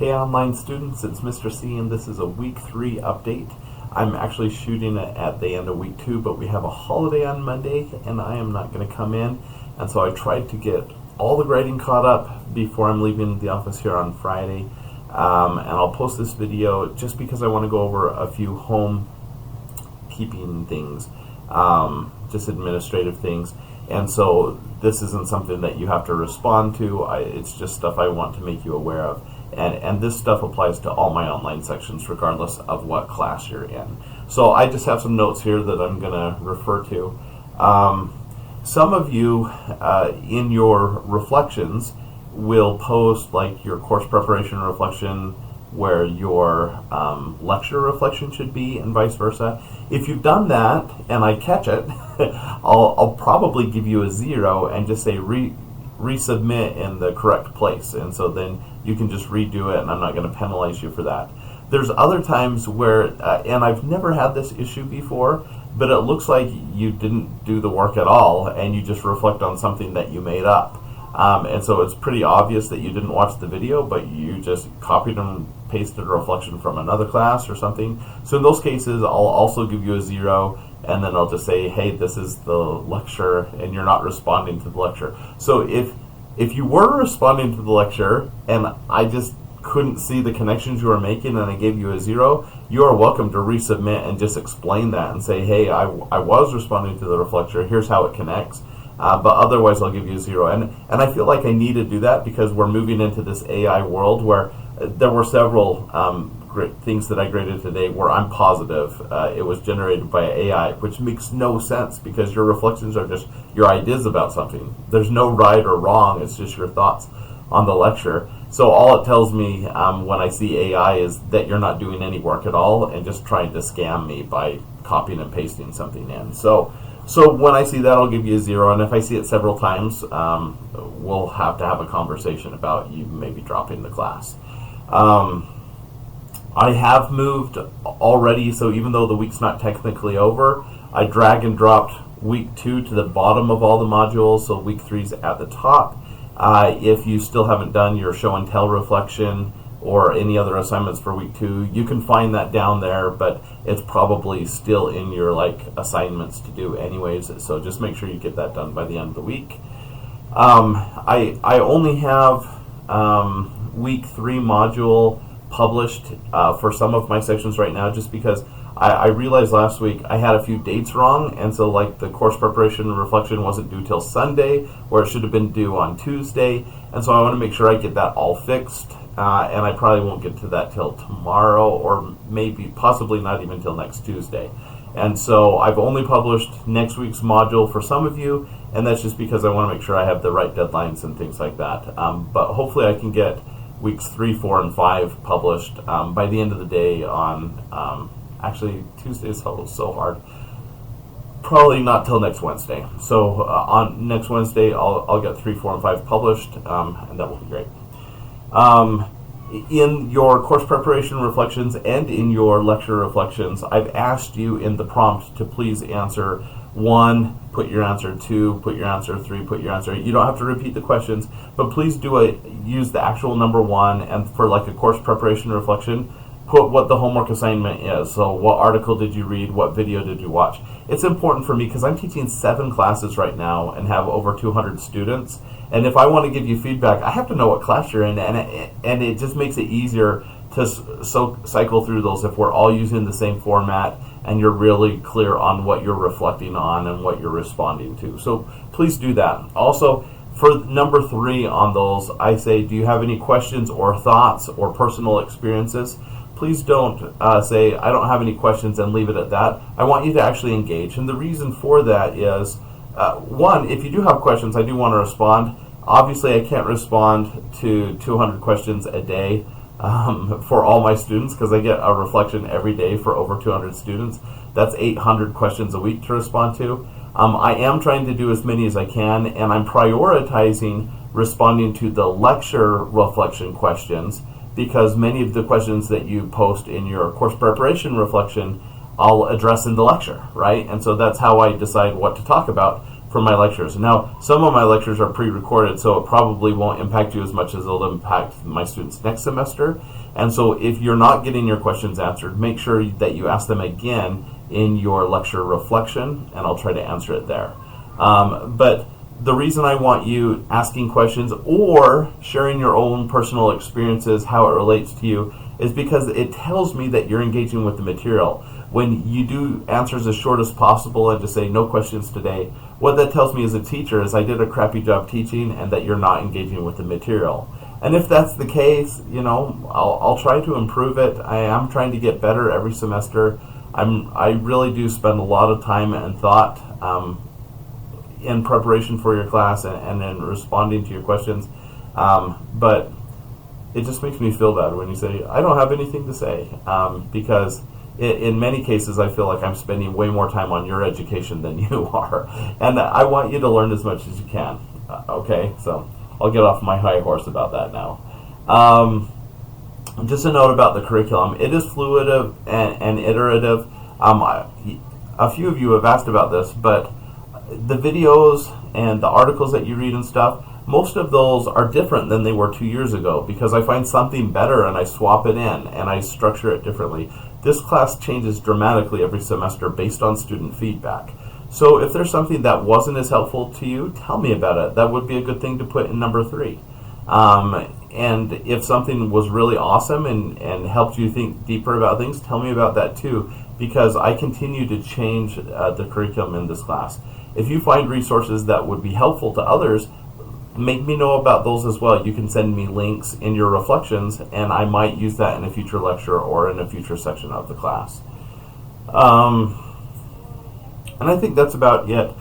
Hey online students, it's Mr. C and this is a week 3 update. I'm actually shooting it at the end of week 2, but we have a holiday on Monday and I am not going to come in, and so I tried to get all the grading caught up before I'm leaving the office here on Friday. And I'll post this video just because I want to go over a few home keeping things, just administrative things. And so this isn't something that you have to respond to. It's just stuff I want to make you aware of. And this stuff applies to all my online sections regardless of what class you're in. So I just have some notes here that I'm going to refer to. Some of you in your reflections will post like your course preparation reflection where your lecture reflection should be, and vice versa. If you've done that and I catch it, I'll probably give you a 0 and just say resubmit in the correct place, and so then you can just redo it and I'm not going to penalize you for that. There's other times where, and I've never had this issue before, but it looks like you didn't do the work at all and you just reflect on something that you made up. And so it's pretty obvious that you didn't watch the video, but you just copied and pasted a reflection from another class or something. So in those cases, I'll also give you a 0, and then I'll just say, hey, this is the lecture, and you're not responding to the lecture. So if you were responding to the lecture, and I just couldn't see the connections you were making, and I gave you a 0, you are welcome to resubmit and just explain that and say, hey, I was responding to the lecture, here's how it connects. But otherwise I'll give you a 0. And I feel like I need to do that because we're moving into this AI world where there were several great things that I graded today where I'm positive it was generated by AI, which makes no sense because your reflections are just your ideas about something. There's no right or wrong, it's just your thoughts on the lecture. So all it tells me when I see AI is that you're not doing any work at all and just trying to scam me by copying and pasting something in. So when I see that, I'll give you a 0, and if I see it several times, we'll have to have a conversation about you maybe dropping the class. I have moved already, so even though the week's not technically over, I drag and dropped week 2 to the bottom of all the modules, so week 3's at the top. If you still haven't done your show and tell reflection or any other assignments for week 2, you can find that down there, but it's probably still in your assignments to do anyways, so just make sure you get that done by the end of the week. I only have week 3 module published for some of my sections right now, just because I realized last week I had a few dates wrong, and so the course preparation and reflection wasn't due till Sunday, where it should have been due on Tuesday, and so I want to make sure I get that all fixed. And I probably won't get to that till tomorrow, or maybe possibly not even till next Tuesday. And so I've only published next week's module for some of you, and that's just because I want to make sure I have the right deadlines and things like that. But hopefully I can get weeks 3, 4, and 5 published by the end of the day on, actually Tuesday's so hard. Probably not till next Wednesday. So on next Wednesday I'll get 3, 4, and 5 published, and that will be great. In your course preparation reflections and in your lecture reflections, I've asked you in the prompt to please answer 1, put your answer, 2, put your answer, 3, put your answer. You don't have to repeat the questions, but please use the actual number 1, and for a course preparation reflection, put what the homework assignment is. So what article did you read? What video did you watch? It's important for me because I'm teaching 7 classes right now and have over 200 students. And if I want to give you feedback, I have to know what class you're in, and it just makes it easier to cycle through those if we're all using the same format and you're really clear on what you're reflecting on and what you're responding to. So please do that. Also, for number 3 on those, I say, do you have any questions or thoughts or personal experiences? Please don't say, I don't have any questions, and leave it at that. I want you to actually engage. And the reason for that is, 1, if you do have questions, I do want to respond. Obviously, I can't respond to 200 questions a day for all my students because I get a reflection every day for over 200 students. That's 800 questions a week to respond to. I am trying to do as many as I can, and I'm prioritizing responding to the lecture reflection questions because many of the questions that you post in your course preparation reflection I'll address in the lecture, right? And so that's how I decide what to talk about from my lectures. Now, some of my lectures are pre-recorded, so it probably won't impact you as much as it'll impact my students next semester. And so if you're not getting your questions answered, make sure that you ask them again in your lecture reflection, and I'll try to answer it there. But the reason I want you asking questions or sharing your own personal experiences, how it relates to you, is because it tells me that you're engaging with the material. When you do answers as short as possible and just say no questions today, what that tells me as a teacher is I did a crappy job teaching and that you're not engaging with the material. And if that's the case, you know, I'll try to improve it. I am trying to get better every semester. I really do spend a lot of time and thought in preparation for your class and in responding to your questions. But it just makes me feel bad when you say, I don't have anything to say, because in many cases I feel like I'm spending way more time on your education than you are. And I want you to learn as much as you can. Okay, so I'll get off my high horse about that now. Just a note about the curriculum. It is fluid and iterative. A few of you have asked about this, but the videos and the articles that you read and stuff, most of those are different than they were 2 years ago because I find something better and I swap it in and I structure it differently. This class changes dramatically every semester based on student feedback. So if there's something that wasn't as helpful to you, tell me about it. That would be a good thing to put in number 3. And if something was really awesome and helped you think deeper about things, tell me about that too, because I continue to change the curriculum in this class. If you find resources that would be helpful to others, make me know about those as well. You can send me links in your reflections, and I might use that in a future lecture or in a future section of the class. And I think that's about it.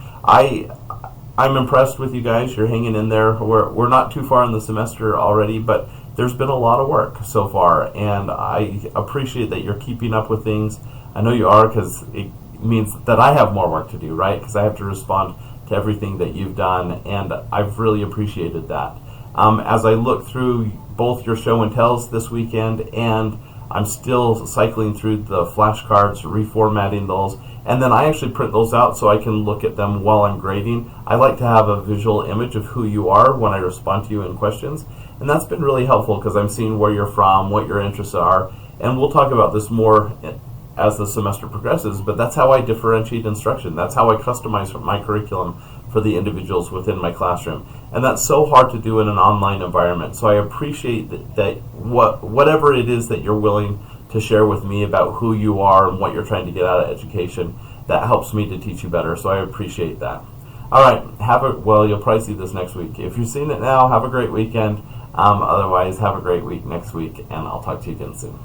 I'm impressed with you guys. You're hanging in there. We're not too far in the semester already, but there's been a lot of work so far, and I appreciate that you're keeping up with things. I know you are, because it means that I have more work to do, right? Because I have to respond to everything that you've done, and I've really appreciated that. As I look through both your show and tells this weekend, and I'm still cycling through the flashcards, reformatting those, and then I actually print those out so I can look at them while I'm grading. I like to have a visual image of who you are when I respond to you in questions, and that's been really helpful because I'm seeing where you're from, what your interests are, and we'll talk about this more as the semester progresses, but that's how I differentiate instruction. That's how I customize my curriculum for the individuals within my classroom. And that's so hard to do in an online environment. So I appreciate that whatever it is that you're willing to share with me about who you are and what you're trying to get out of education, that helps me to teach you better. So I appreciate that. All right, well, you'll probably see this next week. If you've seen it now, have a great weekend. Otherwise, have a great week next week, and I'll talk to you again soon.